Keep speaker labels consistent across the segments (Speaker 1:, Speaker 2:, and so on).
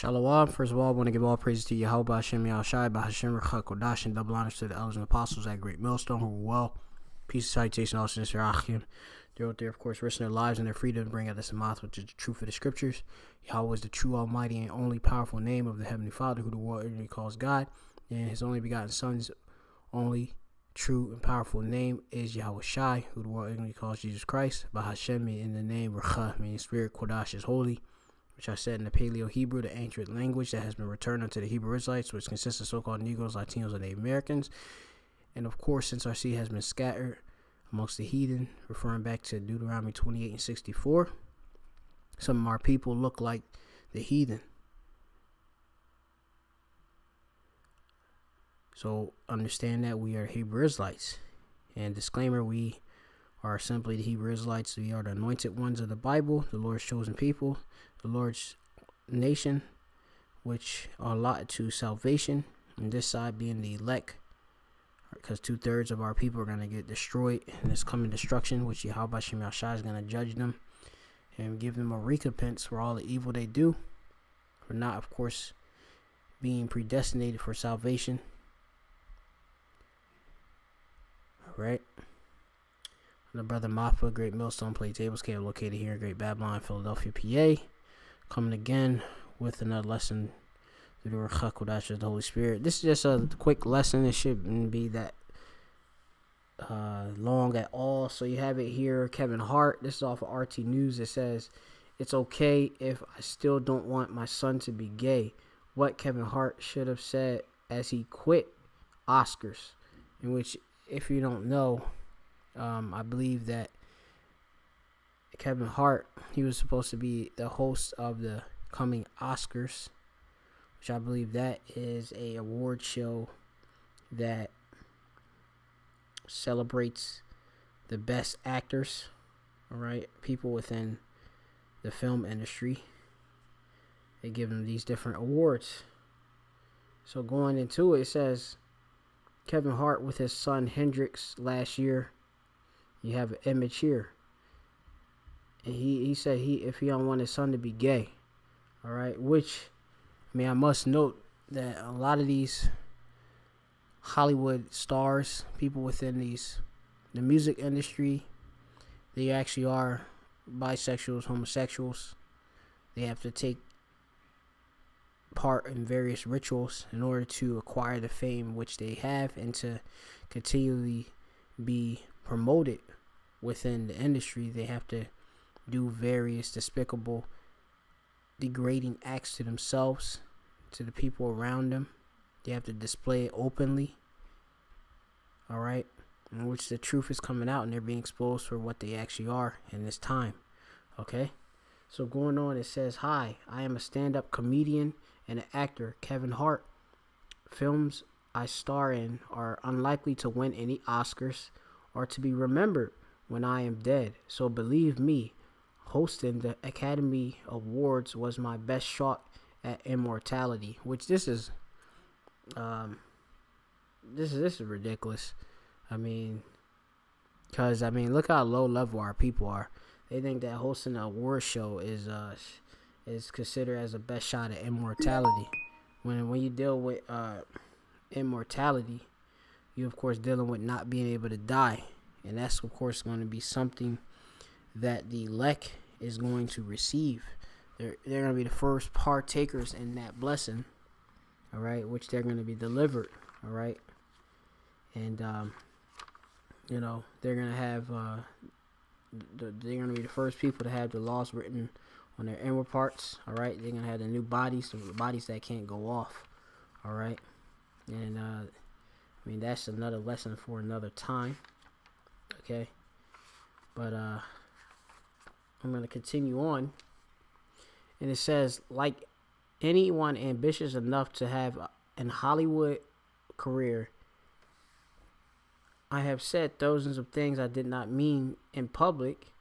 Speaker 1: Shalom. First of all, I want to give all praises to Yahweh Hashem Yahushai, Bahashem Rechak Kodash, and double honors to the elders and apostles at Great Millstone who were well. Peace and salutation also to Achim. They're out there, of course, risking their lives and their freedom to bring out this Amath, which is the truth of the scriptures. Yahweh is the true, almighty, and only powerful name of the Heavenly Father, who the world ignorantly calls God. And his only begotten Son's only true and powerful name is Yahweh Shai, who the world ignorantly calls Jesus Christ. Bahashem, in the name Rechah, meaning Spirit, Kodash is holy, which I said in the Paleo Hebrew, the ancient language that has been returned unto the Hebrew Israelites, which consists of so-called Negroes, Latinos, and Native Americans. And of course, since our seed has been scattered amongst the heathen, referring back to Deuteronomy 28 and 64, some of our people look like the heathen. So understand that we are Hebrew Israelites. And disclaimer, we are simply the Hebrew Israelites. We are the anointed ones of the Bible, the Lord's chosen people, the Lord's nation, which are allotted to salvation, and this side being the elect, because 2/3 of our people are going to get destroyed in this coming destruction, which Yahweh Shem Yahshai is going to judge them and give them a recompense for all the evil they do, for not, of course, being predestinated for salvation. All right. The brother Mappa, Great Millstone Plate Tables, came located here in Great Babylon, Philadelphia, PA. Coming again with another lesson through the Rechak Kodash of the Holy Spirit. This is just a quick lesson. It shouldn't be that long at all. So you have it here. Kevin Hart. This is off of RT News. It says, "It's okay if I still don't want my son to be gay." What Kevin Hart should have said as he quit Oscars. In which, if you don't know, I believe that Kevin Hart, he was supposed to be the host of the coming Oscars, which I believe that is a award show that celebrates the best actors, all right, people within the film industry. They give them these different awards. So going into it, it says Kevin Hart with his son Hendrix last year. You have an image here. And he said if he don't want his son to be gay. All right. Which, I mean, I must note that a lot of these Hollywood stars, people within the music industry, they actually are bisexuals, homosexuals. They have to take part in various rituals in order to acquire the fame which they have and to continually be promoted within the industry. They have to do various despicable, degrading acts to themselves, to the people around them. They have to display it openly, all right, in which the truth is coming out and they're being exposed for what they actually are in this time. Okay, so going on, it says, "Hi, I am a stand-up comedian and an actor, Kevin Hart. Films I star in are unlikely to win any Oscars or to be remembered when I am dead. So believe me, hosting the Academy Awards was my best shot at immortality." Which this is ridiculous. I mean, because look how low level our people are. They think that hosting an award show is considered as a best shot at immortality. When you deal with immortality, you of course dealing with not being able to die, and that's of course going to be something that the elect is going to receive. They're going to be the first partakers in that blessing, all right, which they're going to be delivered, all right, and they're going to have they're going to be the first people to have the laws written on their inward parts, all right. They're going to have the new bodies, the bodies that can't go off, all right, and that's another lesson for another time, okay. But I'm going to continue on. And it says, like anyone ambitious enough to have an Hollywood career, I have said thousands of things I did not mean in public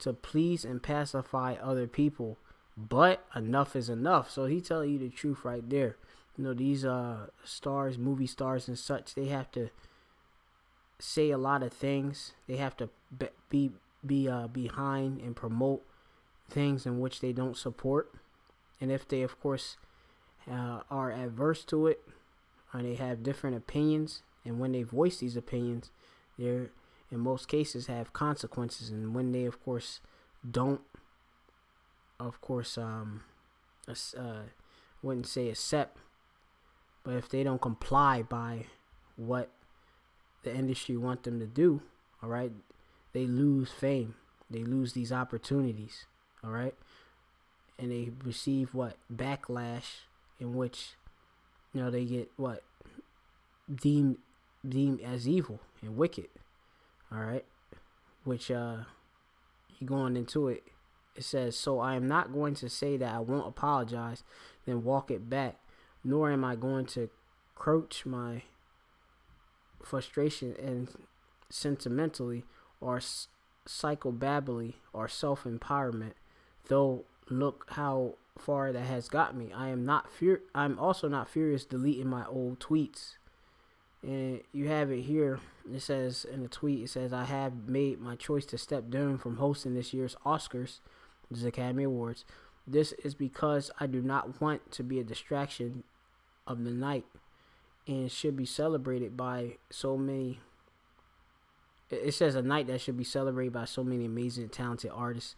Speaker 1: to please and pacify other people. But enough is enough. So he telling you the truth right there. These stars, movie stars and such, they have to say a lot of things. They have to be behind and promote things in which they don't support. And if they, of course, are adverse to it, or they have different opinions, and when they voice these opinions, they're in most cases have consequences. And when they, of course, don't, of course, wouldn't say accept, but if they don't comply by what the industry want them to do, all right, they lose fame, they lose these opportunities, all right, and they receive what backlash, in which they get what deemed as evil and wicked, all right, which you going into it. It says, so I am not going to say that I won't apologize, then walk it back, nor am I going to crouch my frustration and sentimentally or psychobabble or self-empowerment, though look how far that has got me. I'm also not furious deleting my old tweets. And you have it here. It says in the tweet, it says, I have made my choice to step down from hosting this year's Oscars, the Academy Awards. This is because I do not want to be a distraction of the night and should be celebrated by so many. It says a night that should be celebrated by so many amazing, talented artists.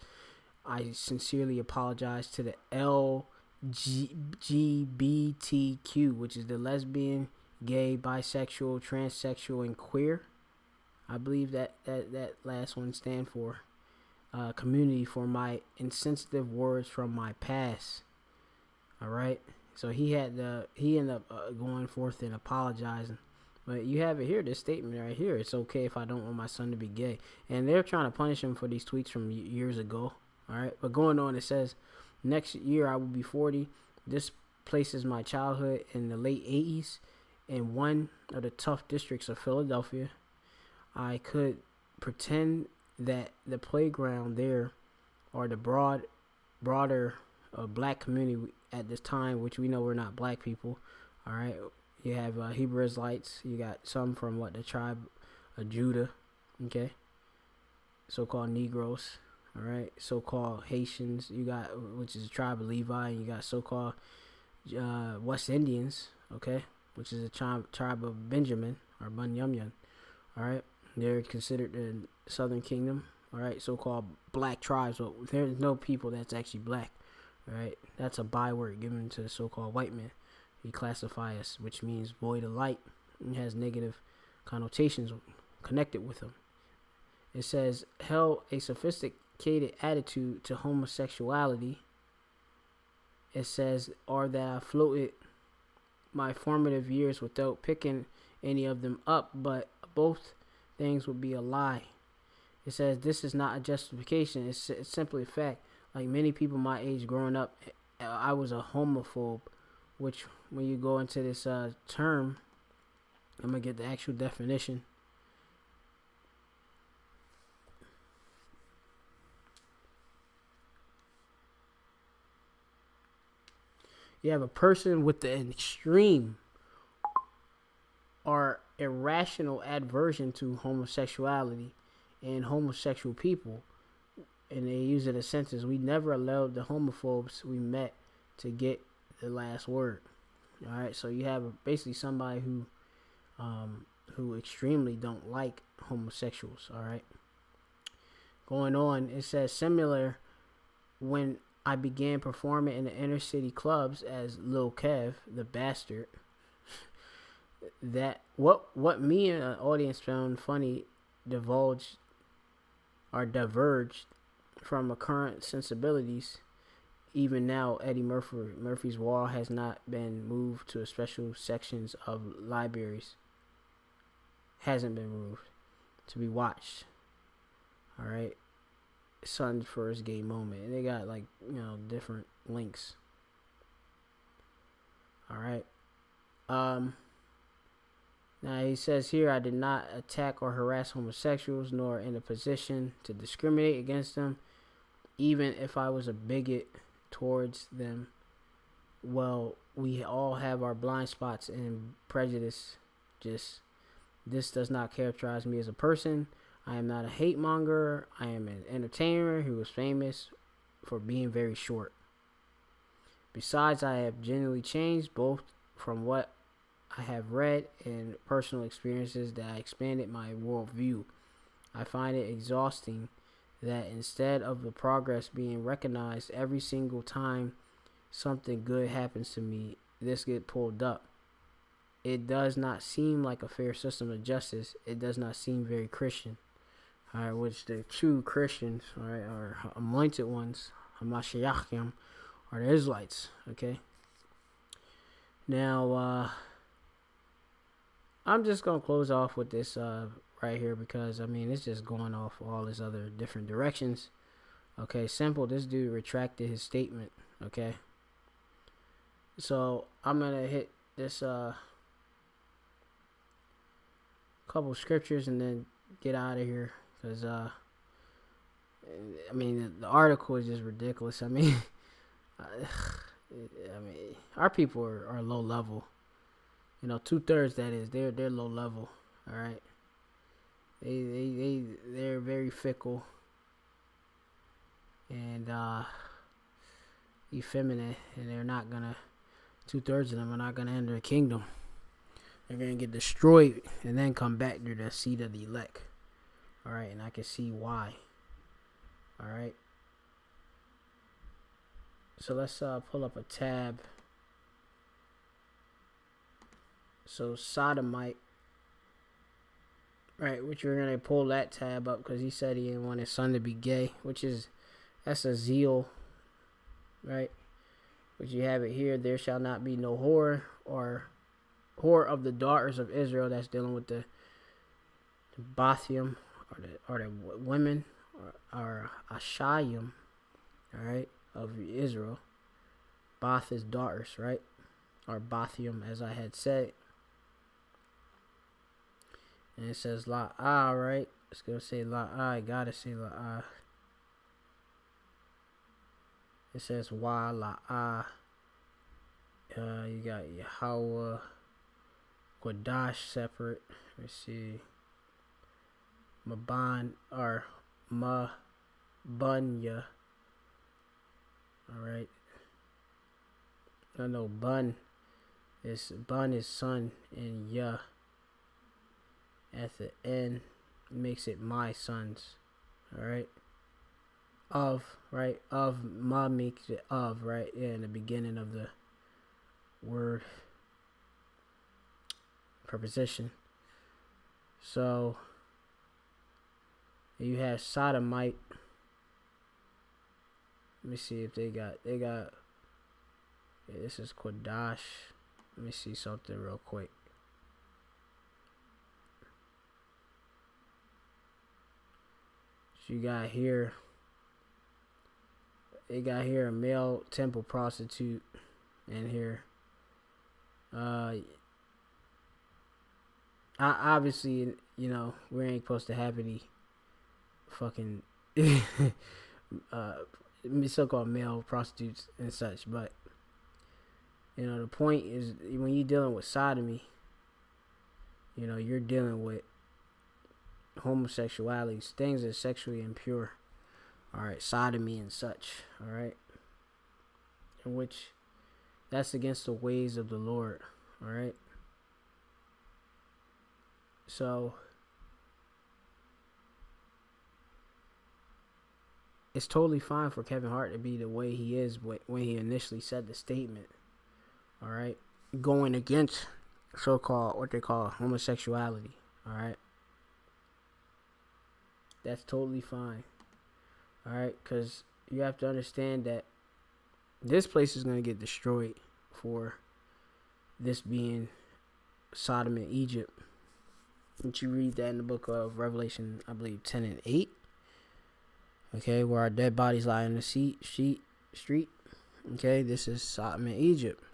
Speaker 1: I sincerely apologize to the LGBTQ, which is the lesbian, gay, bisexual, transsexual, and queer. I believe that last one stand for community, for my insensitive words from my past. All right. So he ended up going forth and apologizing. But you have it here, this statement right here. It's okay if I don't want my son to be gay. And they're trying to punish him for these tweets from years ago. All right. But going on, it says, next year I will be 40. This places my childhood in the late 80s in one of the tough districts of Philadelphia. I could pretend that the playground there, or the broader black community at this time, which we know we're not black people. All right. You have Hebrew Israelites. You got some from the tribe of Judah. Okay. So-called Negroes. All right. So-called Haitians. You got, which is a tribe of Levi. And you got so-called West Indians. Okay. Which is a tribe of Benjamin or Bunyamin. All right. They're considered the Southern Kingdom. All right. So-called black tribes. But there's no people that's actually black. All right. That's a byword given to the so-called white man. He classify us, which means void of light, and has negative connotations connected with him. It says, held a sophisticated attitude to homosexuality. It says, or that I floated my formative years without picking any of them up, but both things would be a lie. It says, this is not a justification. It's simply a fact. Like many people my age growing up, I was a homophobe, which when you go into this term, I'm going to get the actual definition. You have a person with an extreme or irrational aversion to homosexuality and homosexual people. And they use it in a sentence. We never allowed the homophobes we met to get the last word. All right. So you have basically somebody who extremely don't like homosexuals. All right. Going on, it says, similar when I began performing in the inner city clubs as Lil Kev, the bastard, that what me and an audience found funny diverged from my current sensibilities. Even now, Eddie Murphy's wall has not been moved to a special sections of libraries. Hasn't been moved to be watched. All right. Son's first gay moment. And they got different links. All right. Now he says here, I did not attack or harass homosexuals, nor in a position to discriminate against them, even if I was a bigot towards them. Well, we all have our blind spots and prejudice. This does not characterize me as a person. I am not a hate monger. I am an entertainer who was famous for being very short. Besides, I have genuinely changed, both from what I have read and personal experiences that expanded my worldview. I find it exhausting that instead of the progress being recognized every single time something good happens to me, this get pulled up. It does not seem like a fair system of justice. It does not seem very Christian. All right, which the true Christians, all right, or anointed ones, Hamashiachim, are the Israelites. Okay. Now, I'm just gonna close off with this right here because I mean it's just going off all his other different directions. Okay, simple. This dude retracted his statement. Okay. So I'm gonna hit this couple scriptures and then get out of here because I mean the article is just ridiculous. I mean our people are low level. You know, 2/3 that is they're low level. All right, they're very fickle and effeminate, and they're not gonna. 2/3 of them are not gonna enter the kingdom. They're gonna get destroyed and then come back to the seat of the elect. All right, and I can see why. All right. So let's pull up a tab. So sodomite, right? Which we're gonna pull that tab up because he said he didn't want his son to be gay, that's a zeal, right? Which you have it here. There shall not be no whore or whore of the daughters of Israel. That's dealing with the Bathium or the women or Ashayim, all right, of Israel. Bath is daughters, right? Or Bathium, as I had said. And it says la'ah, right? It's going to say la'ah. I got to say la'ah. It says wa la'ah. You got Yahweh, Quadash separate. Let's see. Maban or Mabunya. Alright. No, Bun is son, and Yah at the end makes it my sons. Alright. Of, right? Of, Ma makes it of, right? Yeah, in the beginning of the word preposition. So you have sodomite. Let me see if they got yeah, this is Quadash. Let me see something real quick. So you got here, they got here a male temple prostitute in here. Obviously, you know, we ain't supposed to have any fucking so-called male prostitutes and such, but you know, the point is when you're dealing with sodomy, you know, you're dealing with homosexuality, things that are sexually impure. All right, sodomy and such. All right, in which that's against the ways of the Lord. All right. So it's totally fine for Kevin Hart to be the way he is when he initially said the statement. All right, going against so-called what they call homosexuality. All right, that's totally fine. All right, because you have to understand that this place is going to get destroyed for this being Sodom and Egypt. Did you read that in the book of Revelation, I believe 10 and 8? Okay, where our dead bodies lie in the street. Okay, this is Sodom and Egypt.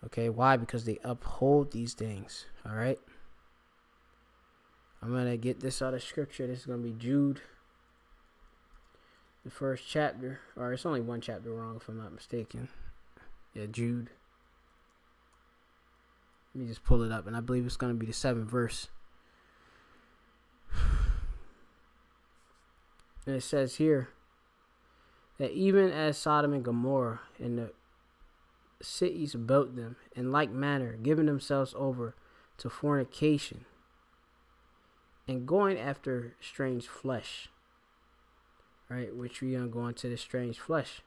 Speaker 1: Okay, why? Because they uphold these things. All right. I'm going to get this out of scripture. This is going to be Jude, the first chapter. Or it's only one chapter wrong if I'm not mistaken. Yeah, Jude. Let me just pull it up. And I believe it's going to be the 7th verse. And it says here that even as Sodom and Gomorrah and the cities about them in like manner, giving themselves over to fornication and going after strange flesh. Right, which we are going to the strange flesh.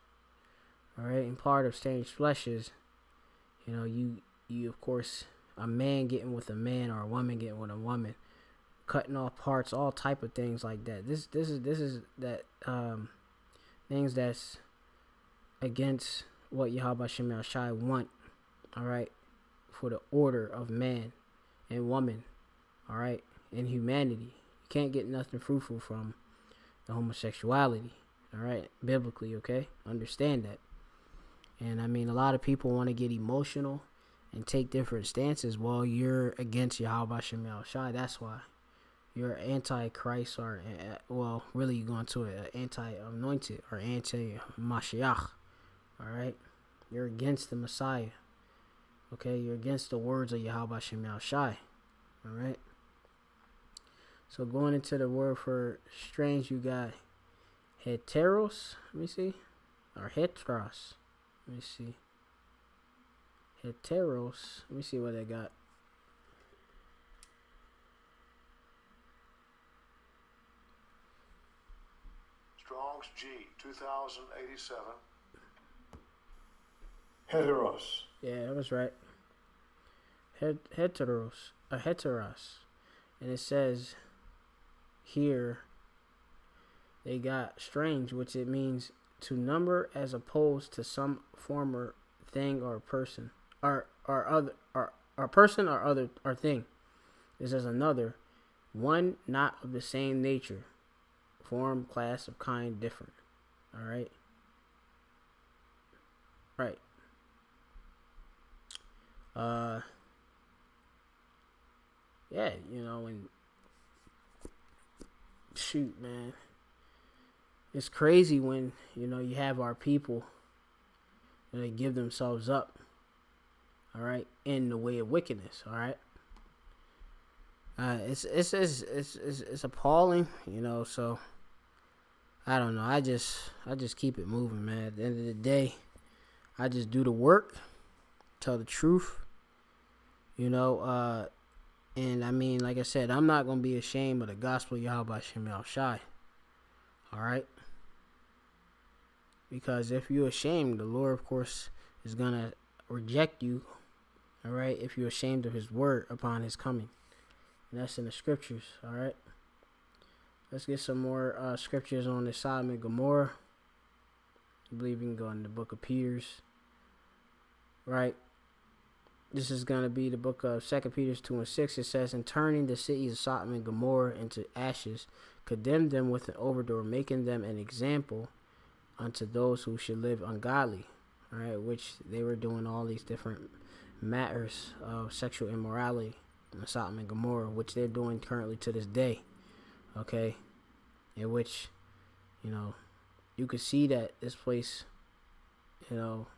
Speaker 1: All right, and part of strange flesh is, you of course, a man getting with a man or a woman getting with a woman, cutting off parts, all type of things like that. This is that things that's against what Yahweh Shem Shai want. All right, for the order of man and woman. All right, in humanity, you can't get nothing fruitful from the homosexuality. All right, biblically, okay, understand that. And I mean, a lot of people want to get emotional and take different stances. Well, you're against Yahweh Shem Shai. That's why you're anti-Christ, or well, really you're going to an anti-anointed or anti-Mashiach. All right, you're against the Messiah. Okay, you're against the words of Yahweh Shem Shai. All right. So going into the word for strange, you got heteros. Let me see, or heteros. Let me see. Heteros. Let me see what they got.
Speaker 2: Strong's G 2087. Heteros.
Speaker 1: Yeah, that was right. Heteros. Heteros. And it says here they got strange, which it means to number as opposed to some former thing or person or other or person or other or thing. This is another one not of the same nature, form, class, of kind, different. All right. Right. Yeah, and shoot, man, it's crazy when you have our people and they give themselves up, all right, in the way of wickedness. All right, it's appalling, so I don't know. I just keep it moving, man. At the end of the day, I just do the work, tell the truth, and I mean, like I said, I'm not going to be ashamed of the gospel of Yahweh Shem Shai. All right? Because if you're ashamed, the Lord, of course, is going to reject you. All right? If you're ashamed of his word upon his coming. And that's in the scriptures. All right? Let's get some more scriptures on the Sodom and Gomorrah. I believe we can go in the book of Peter's. Right? This is going to be the book of 2 Peter 2 and 6. It says, "And turning the cities of Sodom and Gomorrah into ashes, condemned them with an overthrow, making them an example unto those who should live ungodly." All right, which they were doing all these different matters of sexual immorality in Sodom and Gomorrah, which they're doing currently to this day. Okay, in which, you could see that this place, or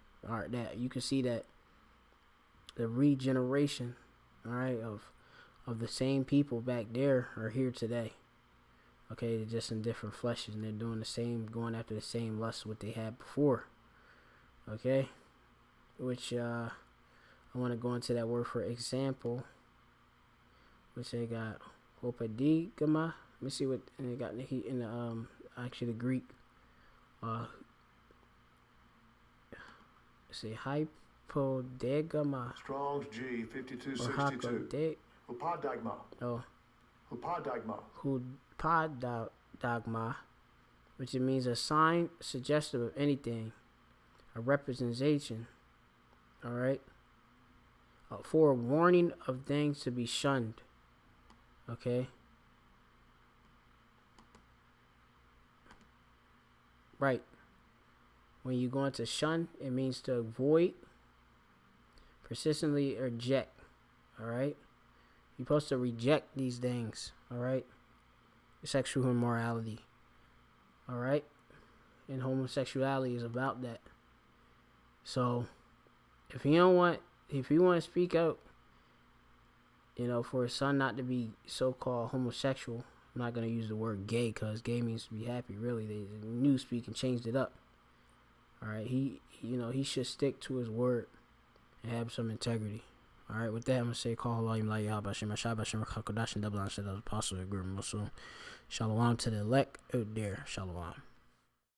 Speaker 1: that you could see that the regeneration, all right, of the same people back there are here today. Okay, they're just in different fleshes, and they're doing the same, going after the same lust what they had before. Okay, which I want to go into that word for example, which they got hopadigma. Let me see what they got in the actually the Greek. Say hypodegma.
Speaker 2: Strong's G 5262. Hupadagma.
Speaker 1: Oh.
Speaker 2: Hupadagma.
Speaker 1: Hupadagma, which it means a sign suggestive of anything, a representation. All right. For a warning of things to be shunned. Okay. Right. When you go into shun, it means to avoid, persistently reject. All right. You're supposed to reject these things. All right. Sexual immorality. All right. And homosexuality is about that. So, if you want to speak out, for a son not to be so-called homosexual, I'm not going to use the word gay because gay means to be happy. Really, the Newspeak and changed it up. All right, he should stick to his word. and have some integrity. All right, with that, I'm going to say, call Allah, Bashim, Ashab, Bashim, Rakakadash, and double answer that apostle, GREATMILLSTONE. Shalom to the elect out there. Shalom.